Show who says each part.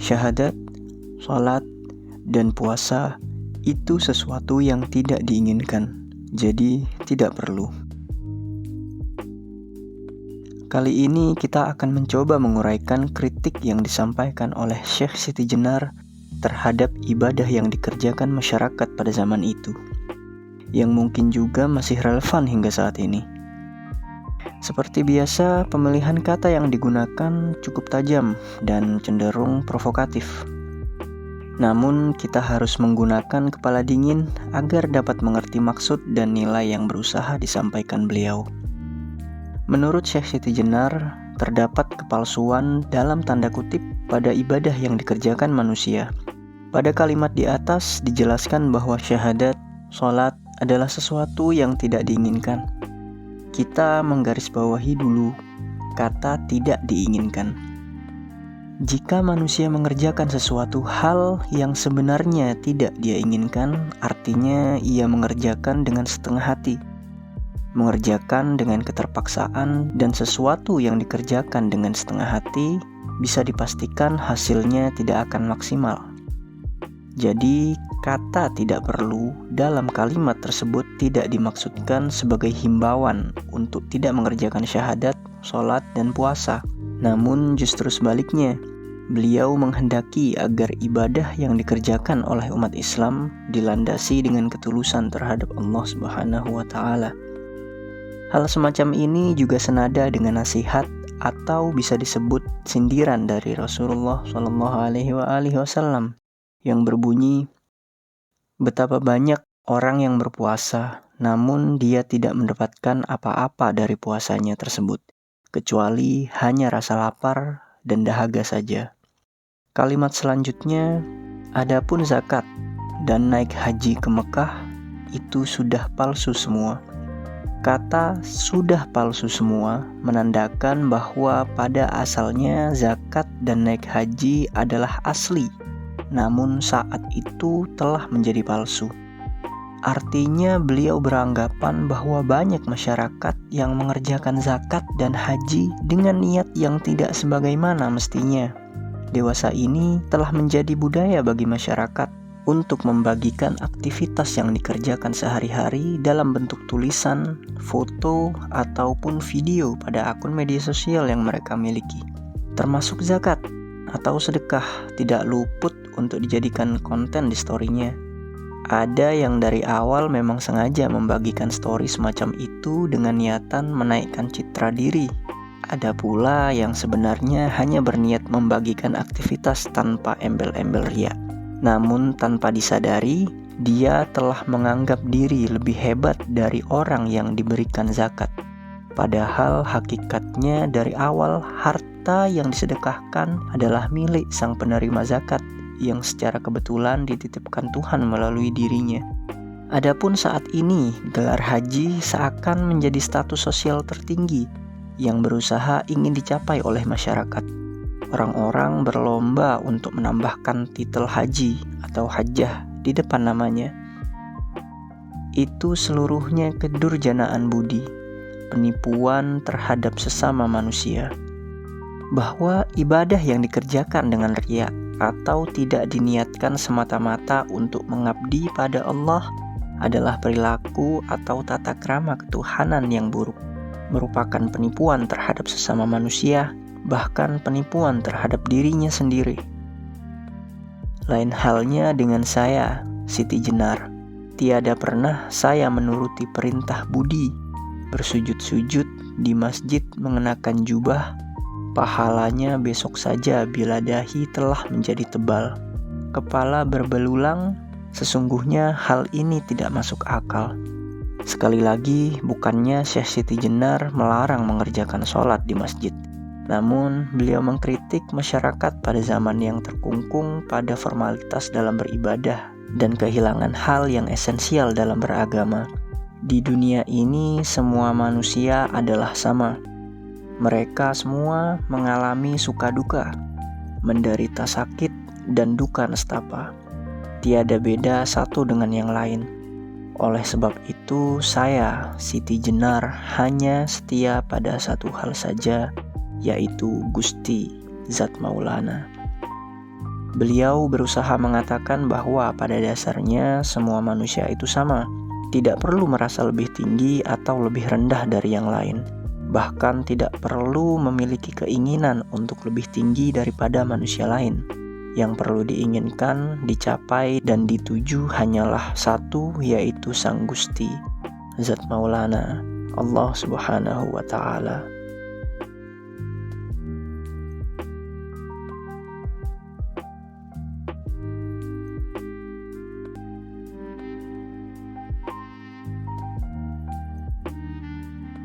Speaker 1: Syahadat, sholat, dan puasa itu sesuatu yang tidak diinginkan, jadi tidak perlu. Kali ini kita akan mencoba menguraikan kritik yang disampaikan oleh Syekh Siti Jenar terhadap ibadah yang dikerjakan masyarakat pada zaman itu, yang mungkin juga masih relevan hingga saat ini. Seperti biasa, pemilihan kata yang digunakan cukup tajam dan cenderung provokatif. Namun, kita harus menggunakan kepala dingin agar dapat mengerti maksud dan nilai yang berusaha disampaikan beliau. Menurut Syekh Siti Jenar, terdapat kepalsuan dalam tanda kutip pada ibadah yang dikerjakan manusia. Pada kalimat di atas dijelaskan bahwa syahadat, sholat adalah sesuatu yang tidak diinginkan. Kita menggarisbawahi dulu kata tidak diinginkan. Jika manusia mengerjakan sesuatu hal yang sebenarnya tidak dia inginkan, artinya ia mengerjakan dengan setengah hati, mengerjakan dengan keterpaksaan, dan sesuatu yang dikerjakan dengan setengah hati bisa dipastikan hasilnya tidak akan maksimal. Jadi, kata tidak perlu dalam kalimat tersebut tidak dimaksudkan sebagai himbauan untuk tidak mengerjakan syahadat, sholat, dan puasa. Namun justru sebaliknya, beliau menghendaki agar ibadah yang dikerjakan oleh umat Islam dilandasi dengan ketulusan terhadap Allah Subhanahu wa Ta'ala. Hal semacam ini juga senada dengan nasihat atau bisa disebut sindiran dari Rasulullah SAW yang berbunyi, betapa banyak orang yang berpuasa, namun dia tidak mendapatkan apa-apa dari puasanya tersebut, kecuali hanya rasa lapar dan dahaga saja. Kalimat selanjutnya, adapun zakat dan naik haji ke Mekah, itu sudah palsu semua. Kata sudah palsu semua menandakan bahwa pada asalnya zakat dan naik haji adalah asli, namun saat itu telah menjadi palsu. Artinya beliau beranggapan bahwa banyak masyarakat yang mengerjakan zakat dan haji dengan niat yang tidak sebagaimana mestinya. Dewasa ini telah menjadi budaya bagi masyarakat untuk membagikan aktivitas yang dikerjakan sehari-hari dalam bentuk tulisan, foto, ataupun video pada akun media sosial yang mereka miliki. Termasuk zakat atau sedekah tidak luput untuk dijadikan konten di story-nya. Ada yang dari awal memang sengaja membagikan story semacam itu dengan niatan menaikkan citra diri. Ada pula yang sebenarnya hanya berniat membagikan aktivitas tanpa embel-embel riya. Namun tanpa disadari, dia telah menganggap diri lebih hebat dari orang yang diberikan zakat. Padahal hakikatnya dari awal harta yang disedekahkan adalah milik sang penerima zakat yang secara kebetulan dititipkan Tuhan melalui dirinya. Adapun saat ini, gelar haji seakan menjadi status sosial tertinggi yang berusaha ingin dicapai oleh masyarakat. Orang-orang berlomba untuk menambahkan titel haji atau hajjah di depan namanya. Itu seluruhnya kedurjanaan budi, penipuan terhadap sesama manusia. Bahwa ibadah yang dikerjakan dengan riya atau tidak diniatkan semata-mata untuk mengabdi pada Allah adalah perilaku atau tata krama ketuhanan yang buruk, merupakan penipuan terhadap sesama manusia, bahkan penipuan terhadap dirinya sendiri. Lain halnya dengan saya, Siti Jenar. Tiada pernah saya menuruti perintah budi, bersujud-sujud di masjid mengenakan jubah, pahalanya besok saja bila dahi telah menjadi tebal, kepala berbelulang. Sesungguhnya hal ini tidak masuk akal. Sekali lagi, bukannya Syekh Siti Jenar melarang mengerjakan sholat di masjid. Namun, beliau mengkritik masyarakat pada zaman yang terkungkung pada formalitas dalam beribadah dan kehilangan hal yang esensial dalam beragama. Di dunia ini, semua manusia adalah sama. Mereka semua mengalami suka duka, menderita sakit dan duka nestapa. Tiada beda satu dengan yang lain. Oleh sebab itu, saya, Siti Jenar, hanya setia pada satu hal saja, yaitu Gusti Zat Maulana. Beliau berusaha mengatakan bahwa pada dasarnya semua manusia itu sama, tidak perlu merasa lebih tinggi atau lebih rendah dari yang lain. Bahkan tidak perlu memiliki keinginan untuk lebih tinggi daripada manusia lain. Yang perlu diinginkan, dicapai, dan dituju hanyalah satu, yaitu Sang Gusti Zat Maulana, Allah Subhanahu wa Ta'ala.